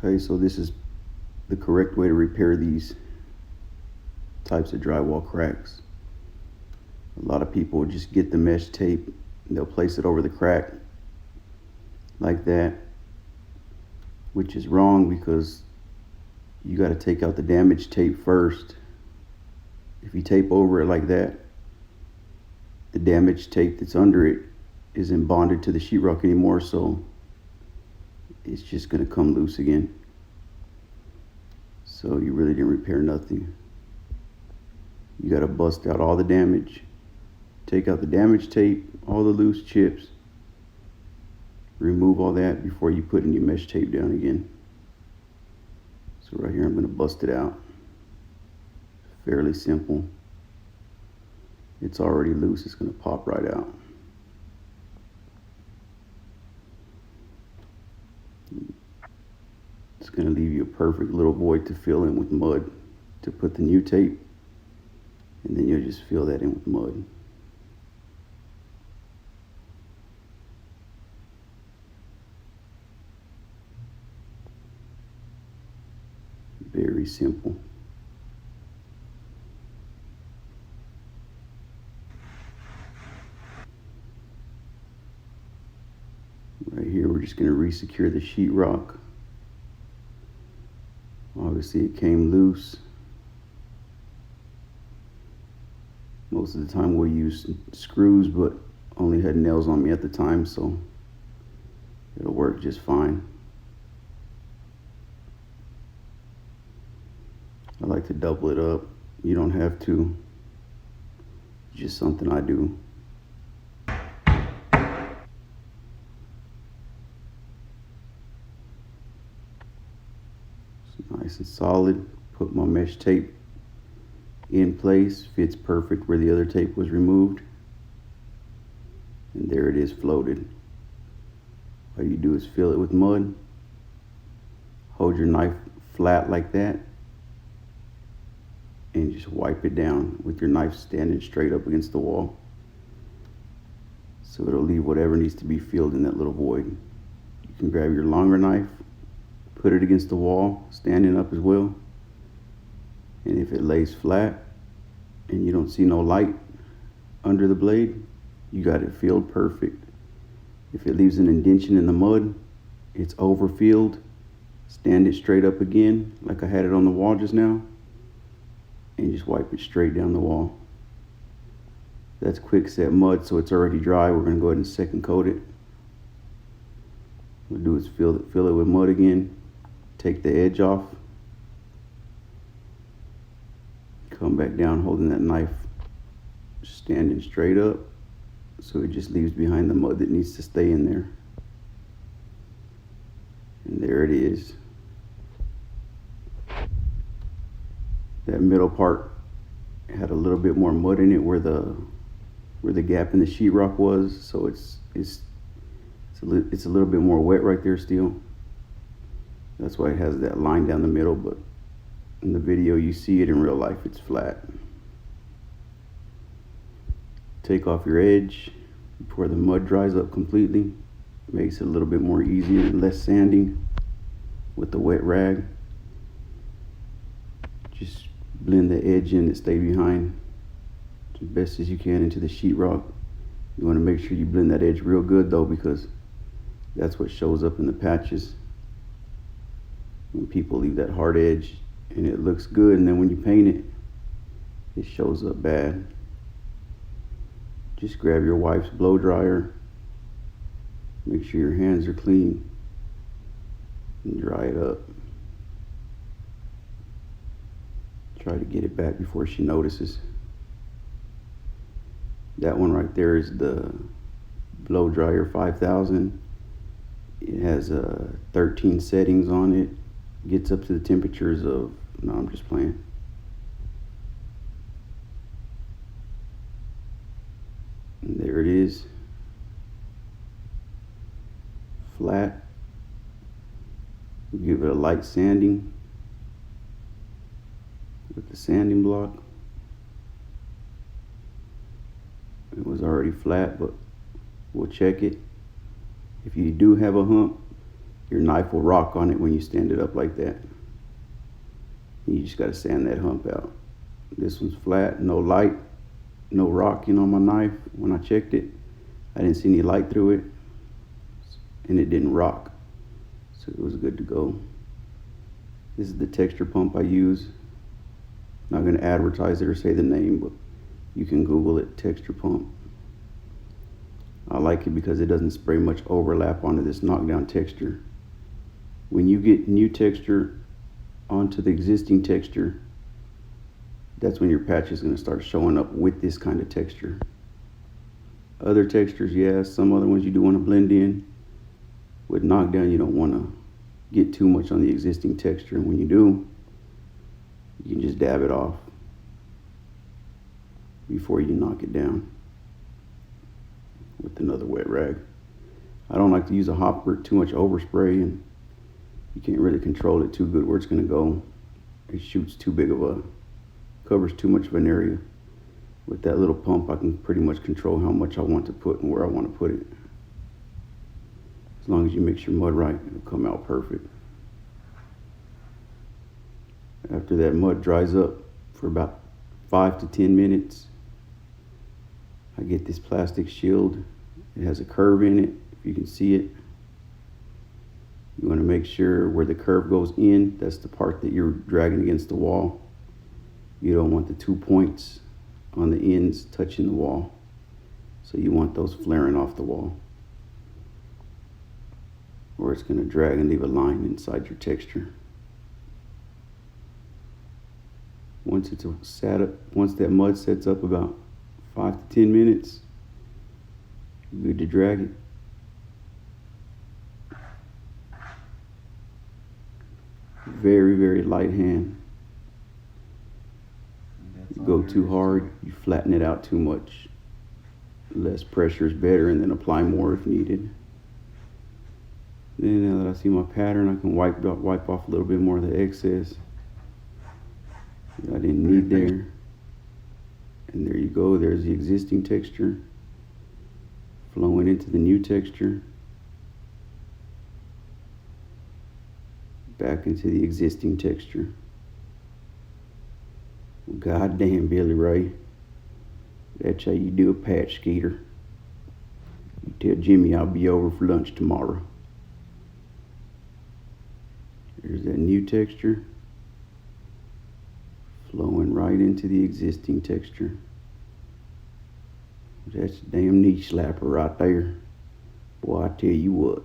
Okay, so this is the correct way to repair these types of drywall cracks. A lot of people just get the mesh tape and they'll place it over the crack like that, which is wrong because you got to take out the damaged tape first. If you tape over it like that, the damaged tape that's under it isn't bonded to the sheetrock anymore, so it's just going to come loose again. So you really didn't repair nothing. You got to bust out all the damage, take out the damaged tape, all the loose chips, remove all that before you put any mesh tape down again. So right here I'm going to bust it out. Fairly simple. It's already loose, it's going to pop right out. It's going to leave you a perfect little void to fill in with mud to put the new tape, and then you'll just fill that in with mud. Very simple. Right here, we're just going to re-secure the sheetrock. Obviously, it came loose. Most of the time, we'll use screws, but only had nails on me at the time, so it'll work just fine. I like to double it up. You don't have to. It's just something I do. It's nice and solid. Put my mesh tape in place. Fits perfect where the other tape was removed. And there it is, floated. All you do is fill it with mud. Hold your knife flat like that, and just wipe it down with your knife standing straight up against the wall. So it'll leave whatever needs to be filled in that little void. You can grab your longer knife, put it against the wall, standing up as well. And if it lays flat and you don't see no light under the blade, you got it filled perfect. If it leaves an indentation in the mud, it's overfilled. Stand it straight up again, like I had it on the wall just now, and just wipe it straight down the wall. That's quick set mud, so it's already dry. We're going to go ahead and second coat it. What we'll do is fill it with mud again, take the edge off, come back down holding that knife standing straight up, so it just leaves behind the mud that needs to stay in there. And there it is. That middle part had a little bit more mud in it where the gap in the sheetrock was, so it's a little bit more wet right there still. That's why it has that line down the middle, but in the video you see it, in real life it's flat. Take off your edge before the mud dries up completely. Makes it a little bit more easier and less sanding with the wet rag. Just blend the edge in that stay behind as best as you can into the sheetrock. You want to make sure you blend that edge real good though, because that's what shows up in the patches. When people leave that hard edge and it looks good, and then when you paint it, it shows up bad. Just grab your wife's blow dryer. Make sure your hands are clean and dry it up. Try to get it back before she notices. That one right there is the blow dryer 5000. It has 13 settings on it. Gets up to the temperatures of, no, I'm just playing. And there it is. Flat. Give it a light sanding with the sanding block. It was already flat, but we'll check it. If you do have a hump, Your knife will rock on it when you stand it up like that. You just got to sand that hump out. This one's flat, no light, no rocking on my knife. When I checked it, I didn't see any light through it, and it didn't rock, so it was good to go. This is the texture pump I use. Not going to advertise it or say the name, but you can Google it, texture pump. I like it because it doesn't spray much overlap onto this knockdown texture. When you get new texture onto the existing texture, that's when your patch is going to start showing up with this kind of texture. Other textures, yeah, some other ones you do want to blend in. With knockdown, you don't want to get too much on the existing texture, and when you do, you can just dab it off before you knock it down with another wet rag. I don't like to use a hopper, too much overspray, and you can't really control it too good where it's going to go. It shoots too big of a, covers too much of an area. With that little pump, I can pretty much control how much I want to put and where I want to put it. As long as you mix your mud right, it'll come out perfect. After that mud dries up for about 5 to 10 minutes, I get this plastic shield. It has a curve in it, if you can see it. You want to make sure where the curve goes in, that's the part that you're dragging against the wall. You don't want the 2 points on the ends touching the wall. So you want those flaring off the wall, or it's going to drag and leave a line inside your texture. Once it's sat up, once that mud sets up about 5 to 10 minutes, you're good to drag it. Very, very light hand. You go too hard, you flatten it out too much. Less pressure is better, and then apply more if needed. Then now that I see my pattern, I can wipe off a little bit more of the excess that I didn't need there. And there you go, there's the existing texture flowing into the new texture, back into the existing texture. God damn, Billy Ray, that's how you do a patch, Skeeter. You tell Jimmy I'll be over for lunch tomorrow. There's that new texture flowing right into the existing texture. That's a damn knee slapper right there. Boy, I tell you what.